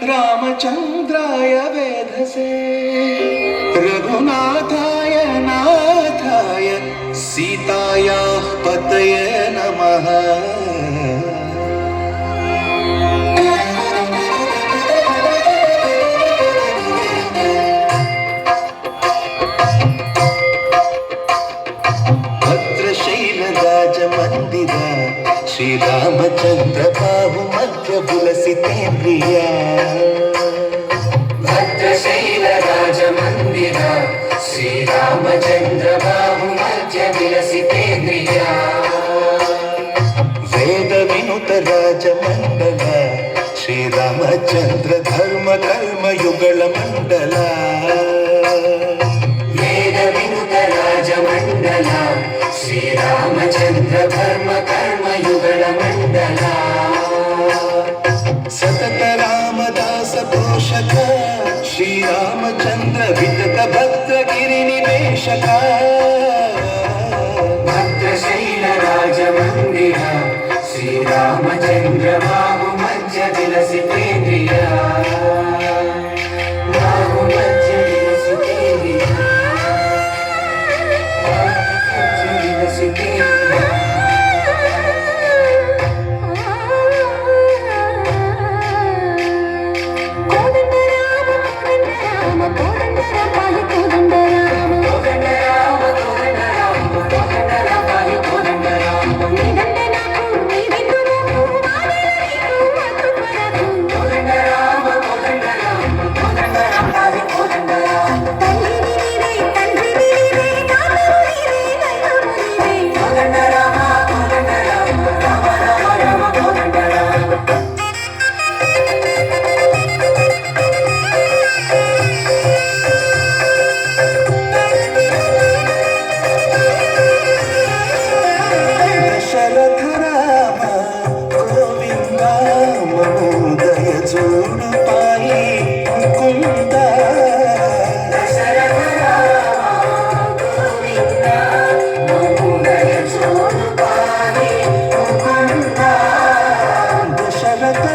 रामचन्द्राय वेधसे रघुनाथाय नाथाय सीतायाः पतये नमः। भद्रशैलराजमन्दिर श्रीरामचन्द्र बाहु मध्य विलसितेन्द्रिय। भद्रशैलराजमन्दिर श्रीरामचन्द्र बाहु मध्य विलसितेन्द्रिय। वेद विनुत राजमण्डल श्रीरामचन्द्र धर्म कर्म युगल मण्डल। वेद विनुत राजमण्डल श्रीरामचन्द्र धर्म कर्म युगल मण्डल। सतत रामदास पोषक श्रीरामचन्द्र वितत भद्रगिरि निवेशक। भद्रशैलराजमन्दिर श्रीरामचन्द्र बाहु मध्य विलसितेन्द्रिय। बाहु मध्य विलसितेन्द्रिय। दशरथ